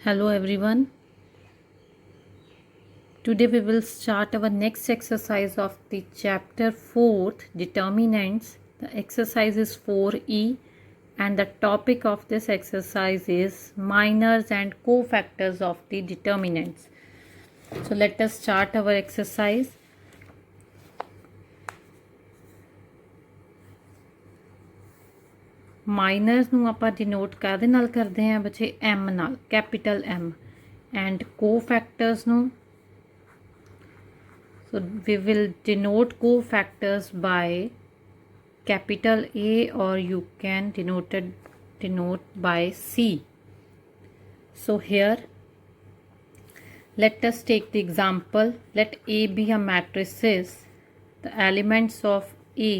Hello everyone. Today we will start our next exercise of the chapter 4th determinants. The exercise is 4E and the topic of this exercise is minors and cofactors of the determinants. So let us start our exercise. Miners ਨੂੰ ਆਪਾਂ denote ਕਾਹਦੇ ਨਾਲ ਕਰਦੇ ਹਾਂ ਬੱਚੇ M ਨਾਲ, capital M, and ਕੋਫੈਕਟਰਸ ਨੂੰ so we will denote cofactors by capital A or you can denote by C. So here let us take the example. Let A be a matrices. The elements of A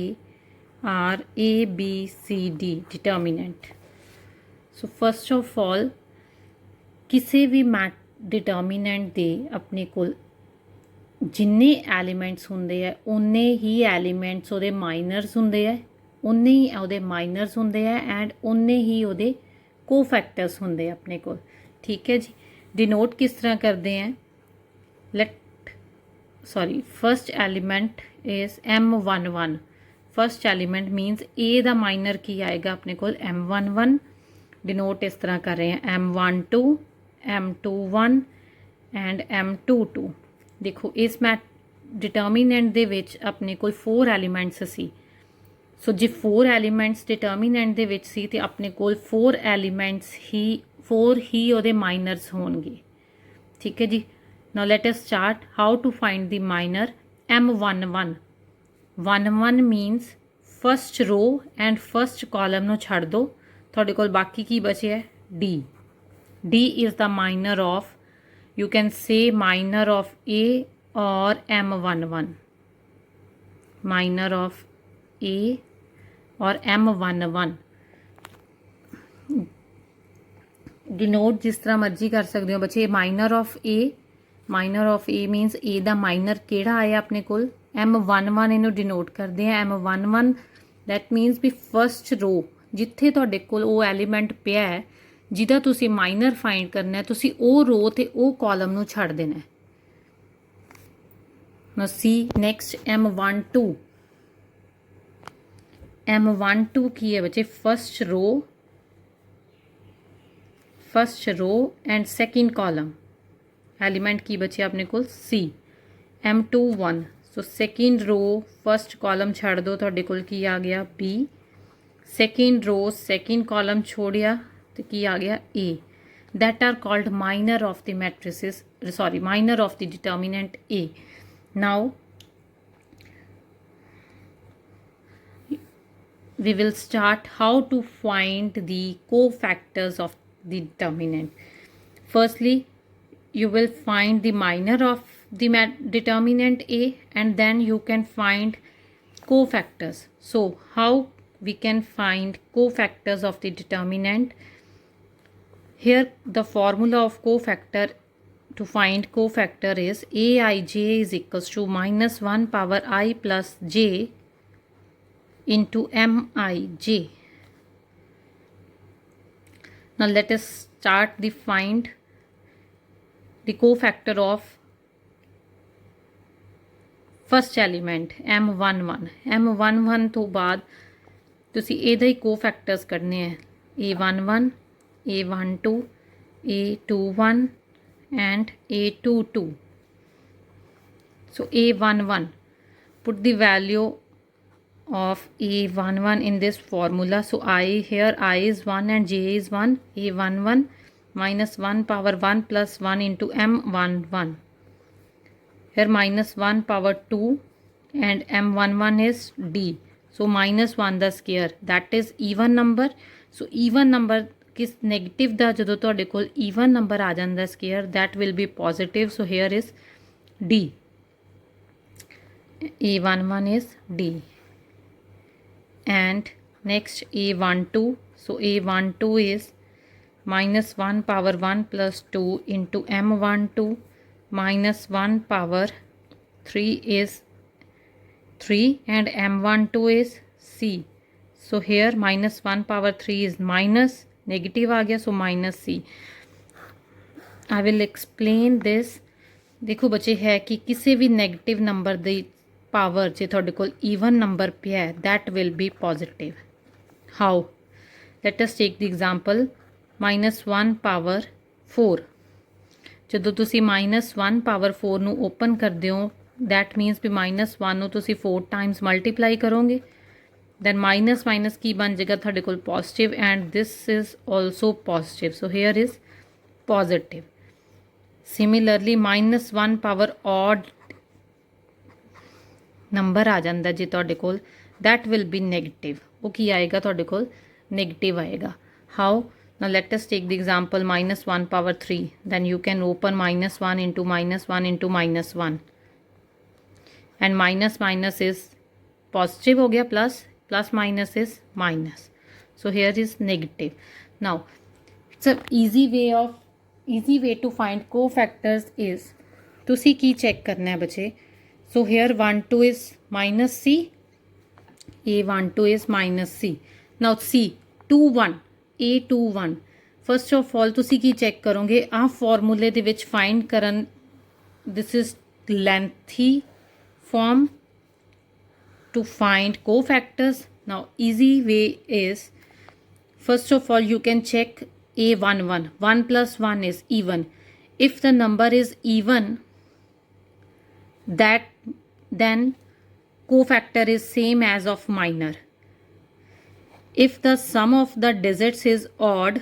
are A, B, C, D, determinant. So first of all, किसी भी determinant ਦੇ ਆਪਣੇ ਕੋਲ जिन्ने elements होंदे है उन्ने ही elements ਉਹਦੇ माइनर्स होंदे है, उन्ने ही ਉਹਦੇ माइनर्स होंदे है एंड उन्ने ही ਉਹਦੇ कोफैक्टर्स होंदे है अपने कोल। ठीक है जी। डिनोट किस तरह करते हैं? First element is M11। First element means ए दा माइनर की आएगा अपने कोल M11। डिनोट इस तरह कर रहे हैं M12, M21 एंड M22। देखो इस मैट डिटर्मीनेंट दे विच अपने कोल 4 एलीमेंट्स सी। सो जे 4 एलीमेंट्स डिटर्मीनेंट दे विच सी ते अपने कोल 4 एलीमेंट्स ही 4 ही ओदे माइनर्स होणगे। ठीक है जी। Now let us start how to find the minor M11। 11 means first row and first column नो छड़ दो, तुहाडे कोल बाकी की बचे है D। D is the minor of, you can say minor of A or M11, minor of A or M11। Denote जिस तरह मर्जी कर सकते हो बच्चे। माइनर ऑफ ए मीनस ए दा माइनर केड़ा आया अपने कोल M11, इनू डिनोट करते हैं M11। दैट मीनस भी फर्स्ट रो जिथे तुहाडे कोल वो एलीमेंट पिया है जिहदा तुसी माइनर फाइंड करना है, तुसी वो रो ते वो कॉलम नू छड़ देना है। Now see next M12। M12 की है बच्चे first row and second column. Element की बचे अपने को C। M21 so second row first column छड़ दो, तुहाडे कोल की आ गया B। Second row second column छोड़िया तो की आ गया A। That are called minor of the matrices, minor of the determinant A। Now we will start how to find the cofactors of the determinant. Firstly, you will find the minor of the determinant A and then you can find cofactors. So how we can find cofactors of the determinant? Here the formula of cofactor to find cofactor is Aij is equals to minus 1 power I plus j into Mij. Now let us start the find the cofactor of first element M11। M11 तो बाद तुसी ਇਹਦਾ ਹੀ ਕੋਫੈਕਟਰਸ ਕੱਢਨੇ ਹੈ A11, A12, A21 and A22। So A11, put the value of A11 in this formula. So I is 1 and J is 1। A11 minus 1 power 1 plus 1 into M11। Here minus 1 power 2 and M11 is D। So minus 1 the square, that is even number। So even number किस negative दा जो तुहाडे कोल even number आ जांदा square, that will be positive। So here is D। A11 is D and next A12। So A12 is minus 1 power 1 plus 2 into M12 minus 1 power 3 is 3 and M12 is C। So here minus 1 power 3 is minus, negative आ गया, so minus C। I will explain this. देखो बच्चे है कि किसी भी negative number की power जो तुहाडे कोल ईवन नंबर पिया है that will be positive. How? Let us take the example -1 power 4। ਜਦੋਂ ਤੁਸੀਂ -1 ਪਾਵਰ 4 ਨੂੰ ਓਪਨ ਕਰਦੇ ਹੋ दैट मीनस भी -1 ਨੂੰ ਤੁਸੀਂ 4 टाइम्स मल्टीप्लाई करोगे then माइनस माइनस की बन जाएगा ਤੁਹਾਡੇ ਕੋਲ positive and this is also positive so here is positive. Similarly -1 power odd number आ जाता जे ਤੁਹਾਡੇ ਕੋਲ दैट विल बी नैगेटिव। वो की आएगा ਤੁਹਾਡੇ ਕੋਲ नेगेटिव आएगा। How? Now let us take the example -1 power 3 then you can open -1 into -1 into -1 and minus minus is positive हो गया plus minus is minus so here is negative। now it's a easy way to find cofactors is तुसी की check करना है बच्चे। so here 1 2 is minus c, a12 is minus c। now c 2 1 A21 first of all तुसी की check करोगे आ फॉर्मूले दे विच फाइंड करन this is lengthy form to find cofactors. Now easy way is first of all you can check A11 1 plus 1 is even। if the number is even that then cofactor is same as of minor। if the sum of the digits is odd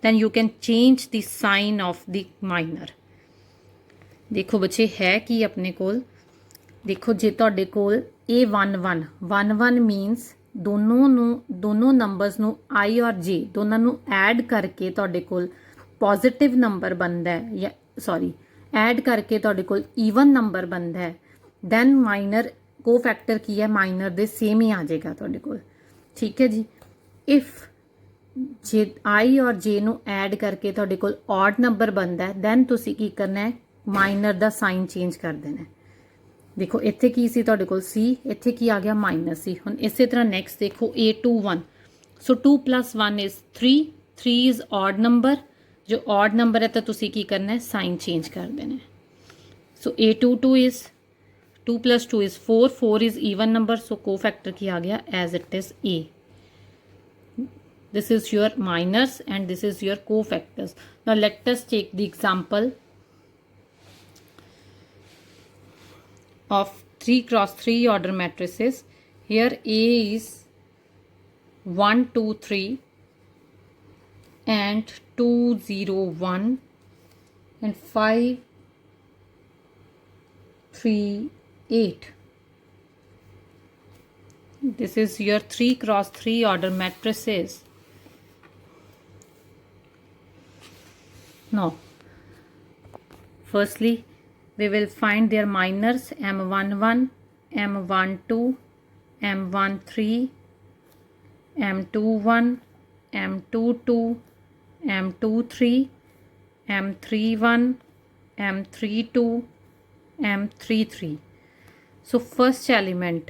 then you can change the sign of the minor। देखो बच्चे है कि अपने कोल देखो जे तुहाडे कोल A11 मीनस दोनों numbers नू I और J दोनों नू ऐड करके तुहाडे कोल पॉजिटिव नंबर बनता है या सॉरी ऐड करके तुहाडे कोल ईवन नंबर बनता है दैन माइनर कोफैक्टर की है माइनर दे सेम ही आ जाएगा तुहाडे कोल। ठीक है जी। इफ जे आई और जे नू ऐड करके तुहाडे कोल ऑड नंबर बनता है दैन तुसी की करना है माइनर दा साइन चेंज कर देना है। देखो इत्थे की सी तुहाडे कोल सी इत्थे की आ गया माइनस सी। हुण इसे तरह नैक्सट देखो A21 so 2 + 1 is 3 is odd number जो ऑड नंबर है तो तुसी की करना है साइन चेंज कर देना है। So A22 is 2 + 2 is 4 is even number so cofactor की आ गया as it is A। This is your minors and this is your cofactors। now let us take the example of 3 cross 3 order matrices। here A is 1 2 3 and 2 0 1 and 5 3 8। this is your 3 cross 3 order matrices। now firstly we will find their minors M11 M12 M13 M21 M22 M23 M31 M32 M33। so first element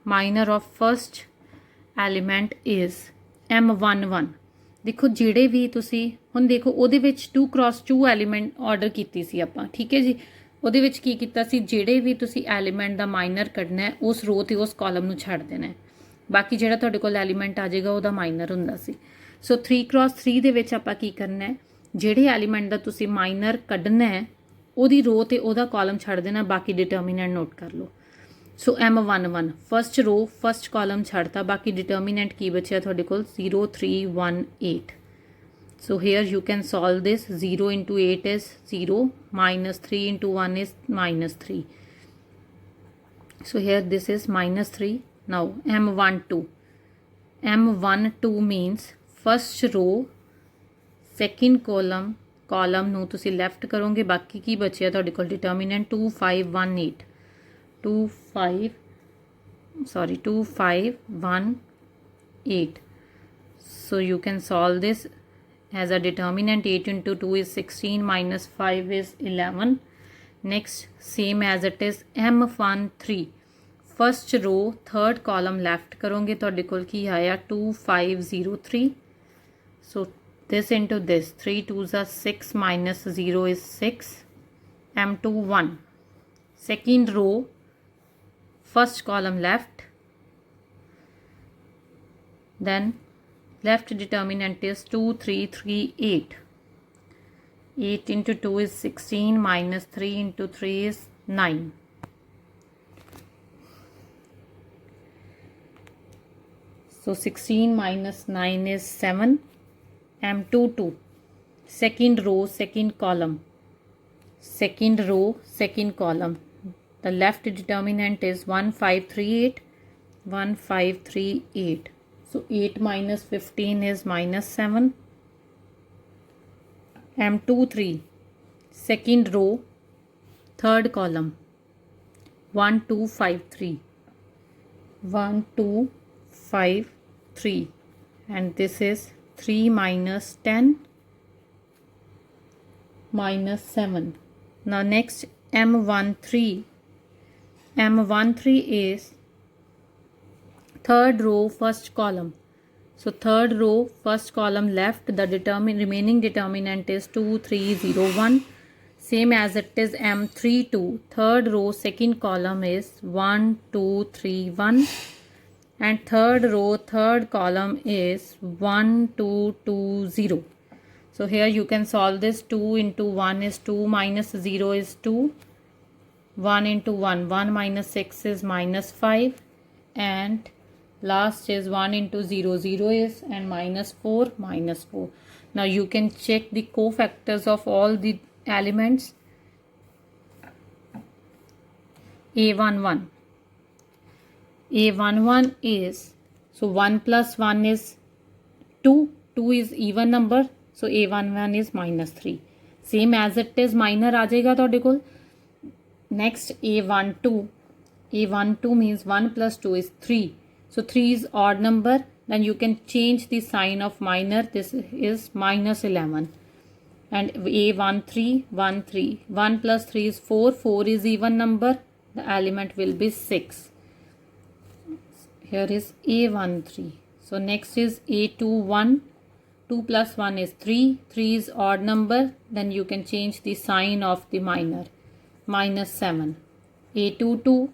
minor of first element is M11। देखो ਜਿਹੜੇ ਵੀ ਤੁਸੀਂ ਹੁਣ ਦੇਖੋ ਉਹਦੇ ਵਿੱਚ 2 cross 2 element order ਕੀਤੀ ਸੀ ਆਪਾਂ। ਠੀਕ ਹੈ ਜੀ। ਉਹਦੇ ਵਿੱਚ ਕੀ ਕੀਤਾ ਸੀ ਜਿਹੜੇ ਵੀ ਤੁਸੀਂ ਐਲੀਮੈਂਟ ਦਾ ਮਾਈਨਰ ਕੱਢਣਾ ਹੈ ਉਸ ਰੋ ਤੇ ਉਸ ਕਾਲਮ ਨੂੰ ਛੱਡ ਦੇਣਾ ਹੈ ਬਾਕੀ ਜਿਹੜਾ ਤੁਹਾਡੇ ਕੋਲ ਐਲੀਮੈਂਟ ਆ ਜਾਏਗਾ ਉਹਦਾ ਮਾਈਨਰ ਹੁੰਦਾ ਸੀ। ਸੋ 3 क्रॉस 3 ਦੇ ਵਿੱਚ ਆਪਾਂ ਕੀ ਕਰਨਾ ਹੈ ਜਿਹੜੇ ਐਲੀਮੈਂਟ ਦਾ ਤੁਸੀਂ ਮਾਈਨਰ ਕੱਢਣਾ ਹੈ ਉਹਦੀ ਰੋ ਤੇ ਉਹਦਾ ਕਾਲਮ ਛੱਡ ਦੇਣਾ ਬਾਕੀ ਡਿਟਰਮੀਨੈਂਟ ਨੋਟ ਕਰ ਲਓ। सो M11 फस्ट रो फस्ट कॉलम छड़ता बाकी डिटर्मिनेंट की बचा थोड़े को 0 3 1 8। So here you can solve this 0 into 8 is 0 -3 into 1 is -3। so here this is -3। now M12 means first row second column नू तुसी लैफ्ट करोगे बाकी की बचा थोड़े को determinant 2 5 1 8 2 5 1 8। so you can solve this as a determinant 8 into 2 is 16 minus 5 is 11। next same as it is M13 first row third column left करोगे तो की आया 2 5 0 3। सो this into this, 3 2s are 6 minus 0 is 6, m2 1. Second row, first column left, then left determinant is 2 3 3 8. 8 into 2 is 16 minus 3 into 3 is 9. So 16 minus 9 is 7. m2 2. Second row, second column. Second row, second column. The left determinant is 1 5 3 8. 1 5 3 8. So 8 minus 15 is minus 7. m2 3. Second row, third column. 1 2 5 3. 1 2 5 3. And this is 3 minus 10 minus 7. Now next m13. m13 is third row, first column. So third row, first column left, the remaining determinant is 2 3 0 1. Same as it is m32. Third row, second column is 1 2 3 1. And third row, third column is 1 2 2 0. So here you can solve this. 2 into 1 is 2 minus 0 is 2. 1 into 1, 1 minus 6 is minus 5. And last is 1 into 0, 0 is, and minus 4, minus 4. Now you can check the cofactors of all the elements. A11. A11 is, so 1 plus 1 is 2. 2 is even number. So A11 is minus 3. Same as it is minor आ जाएगा ਤੁਹਾਡੇ ਕੋਲ. Next A12. A12 means 1 plus 2 is 3. So 3 is odd number. Then you can change the sign of minor. This is minus 11. And A13, 1 3. 1 plus 3 is 4. 4 is even number. The element will be 6. Here is A13. So next is A21. 2 plus 1 is 3. 3 is odd number. Then you can change the sign of the minor. Minus 7. A22.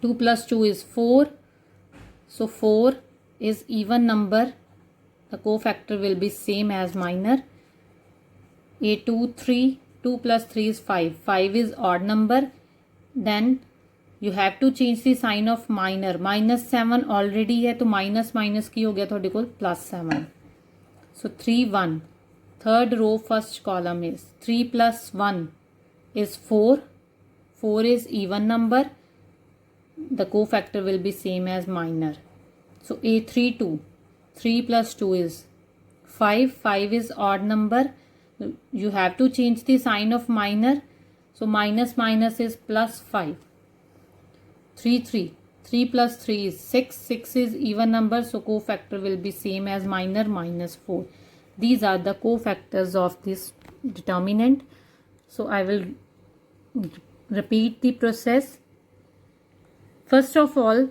2 plus 2 is 4. So 4 is even number. The cofactor will be same as minor. A23. 2 plus 3 is 5. 5 is odd number. Then you have to change the sign of minor. Minus 7 already है तो minus minus की हो गया थोड़े को plus 7. So 3 1. Third row, first column is 3 plus 1 is 4. 4 is even number. The cofactor will be same as minor. So A32. 3 plus 2 is 5. 5 is odd number. You have to change the sign of minor. So minus minus is plus 5. 3 3. 3 plus 3 is 6. 6 is even number. So cofactor will be same as minor, minus 4. These are the cofactors of this determinant. So I will repeat the process. First of all,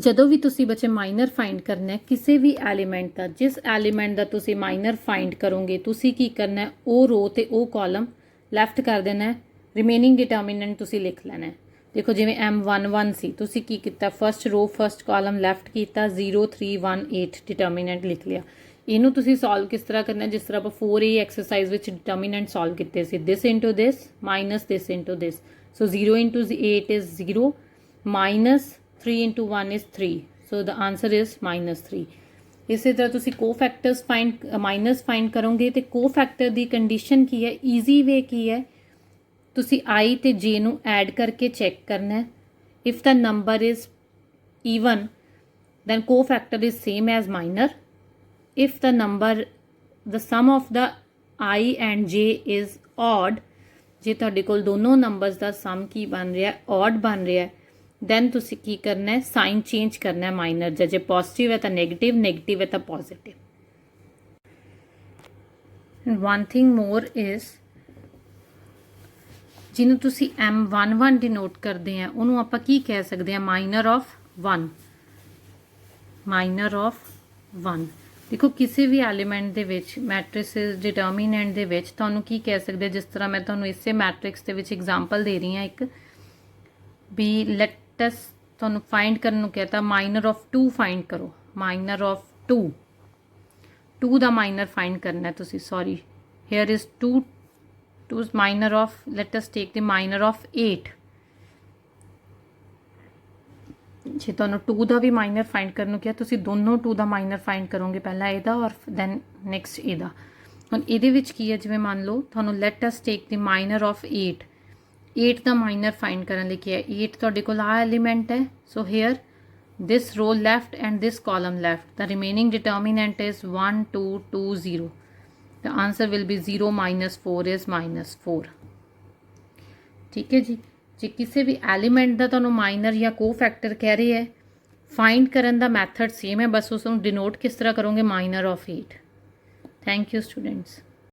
ਜਦੋਂ ਵੀ ਤੁਸੀਂ ਬੱਚੇ minor find ਕਰਨਾ ਹੈ ਕਿਸੇ ਵੀ element ਦਾ, ਜਿਸ element ਦਾ ਤੁਸੀਂ minor find ਕਰੋਗੇ ਤੁਸੀਂ ਕੀ ਕਰਨਾ ਹੈ, ਉਹ ਰੋ ਤੇ ਉਹ ਕਾਲਮ ਲੈਫਟ ਕਰ ਦੇਣਾ ਹੈ, ਰਿਮੇਨਿੰਗ ਡਿਟਰਮੀਨੈਂਟ ਤੁਸੀਂ ਲਿਖ ਲੈਣਾ ਹੈ। ਦੇਖੋ ਜਿਵੇਂ M11 ਸੀ, ਤੁਸੀਂ ਕੀ ਕੀਤਾ, ਫਸਟ ਰੋ ਫਸਟ ਕਾਲਮ ਲੈਫਟ ਕੀਤਾ, 0 3 1 8 ਡਿਟਰਮੀਨੈਂਟ ਲਿਖ ਲਿਆ। ਇਹਨੂੰ ਤੁਸੀਂ ਸੋਲਵ ਕਿਸ ਤਰ੍ਹਾਂ ਕਰਨਾ, ਜਿਸ ਤਰ੍ਹਾਂ ਆਪਾਂ 4A ਐਕਸਰਸਾਈਜ਼ ਵਿੱਚ ਡਿਟਰਮੀਨੈਂਟ ਸੋਲਵ ਕੀਤੇ ਸੀ, this into this minus this into this. So 0 into 8 is 0 minus 3 into 1 is 3. So the answer is minus 3. ਇਸੇ ਤਰ੍ਹਾਂ ਤੁਸੀਂ ਕੋਫੈਕਟਰਸ ਫਾਈਂਡ ਮਾਈਨਸ ਫਾਈਂਡ ਕਰੋਗੇ ਤੇ ਕੋਫੈਕਟਰ ਦੀ ਕੰਡੀਸ਼ਨ ਕੀ ਹੈ, ਈਜ਼ੀ ਵੇ ਕੀ ਹੈ, ਤੁਸੀਂ I ਤੇ J ਨੂੰ ਐਡ ਕਰਕੇ ਚੈੱਕ ਕਰਨਾ ਹੈ। If the number is even then cofactor is same as minor. If the number, the sum of the I and J is odd, ਜੇ ਤੁਹਾਡੇ ਕੋਲ ਦੋਨੋਂ ਨੰਬਰਸ ਦਾ ਸਮ ਕੀ ਬਣ ਰਿਹਾ, odd ਬਣ ਰਿਹਾ, then ਤੁਸੀਂ ਕੀ ਕਰਨਾ ਹੈ, ਸਾਈਨ ਚੇਂਜ ਕਰਨਾ ਹੈ ਮਾਈਨਰ ਦਾ, ਜੇ ਪੋਜ਼ਿਟਿਵ ਹੈ ਤਾਂ ਨੈਗੇਟਿਵ, ਨੈਗੇਟਿਵ ਹੈ ਤਾਂ positive. one thing more is ਜਿਹਨੂੰ ਤੁਸੀਂ M11 ਡਿਨੋਟ ਕਰਦੇ ਆ ਉਹਨੂੰ ਆਪਾਂ ਕੀ ਕਹਿ ਸਕਦੇ ਆ, ਮਾਈਨਰ ਆਫ 1, ਮਾਈਨਰ ਆਫ 1। ਦੇਖੋ ਕਿਸੇ ਵੀ ਐਲੀਮੈਂਟ ਦੇ ਵਿੱਚ ਮੈਟ੍ਰਿਸਿਸ ਡਿਟਰਮੀਨੈਂਟ ਦੇ ਵਿੱਚ ਤੁਹਾਨੂੰ ਕੀ ਕਹਿ ਸਕਦੇ, ਜਿਸ ਤਰ੍ਹਾਂ ਮੈਂ ਤੁਹਾਨੂੰ ਇਸੇ ਮੈਟ੍ਰਿਕਸ ਦੇ ਵਿੱਚ ਐਗਜ਼ਾਮਪਲ ਦੇ ਰਹੀ ਹਾਂ ਇੱਕ ਵੀ ਲੈਟ ਅਸ ਤੁਹਾਨੂੰ ਫਾਈਂਡ ਕਰਨ ਨੂੰ ਕਹਤਾ ਮਾਈਨਰ ਆਫ 2 ਫਾਈਂਡ ਕਰੋ, minor of 2 the minor find ਕਰਨਾ ਹੈ ਤੁਸੀਂ, sorry hair is 2 minor of, let us take the minor of 8। ਜੇ ਤੁਹਾਨੂੰ 2 ਦਾ ਵੀ ਮਾਈਨਰ ਫਾਈਂਡ ਕਰਨ ਨੂੰ ਕਿਹਾ ਤੁਸੀਂ ਦੋਨੋਂ 2 ਦਾ ਮਾਈਨਰ ਫਾਈਂਡ ਕਰੋਗੇ, ਪਹਿਲਾਂ ਇਹਦਾ ਔਰ ਦੈਨ ਨੈਕਸਟ ਇਹਦਾ। ਹੁਣ ਇਹਦੇ ਵਿੱਚ ਕੀ ਹੈ, ਜਿਵੇਂ ਮੰਨ ਲਓ ਤੁਹਾਨੂੰ let us take the minor of 8 the minor find ਕਰਨ ਲਈ ਕਿਹਾ 8 ਤੁਹਾਡੇ ਕੋਲ ਆ ਐਲੀਮੈਂਟ ਹੈ, ਸੋ hair this row left and this column left, the remaining determinant is 1 2 2 0, the answer will be 0 minus 4 is -4। ठीक है जी। ਜੇ ਕਿਸੇ ਵੀ ਐਲੀਮੈਂਟ ਦਾ ਤੁਹਾਨੂੰ ਮਾਈਨਰ ਜਾਂ ਕੋ ਫੈਕਟਰ ਕਹਿ ਰਹੇ ਹੈ, ਫਾਈਂਡ ਕਰਨ ਦਾ ਮੈਥਡ ਸੇਮ ਹੈ, ਬਸ ਉਸ ਨੂੰ ਡਿਨੋਟ ਕਿਸ ਤਰ੍ਹਾਂ ਕਰੋਗੇ, minor of 8। Thank you students.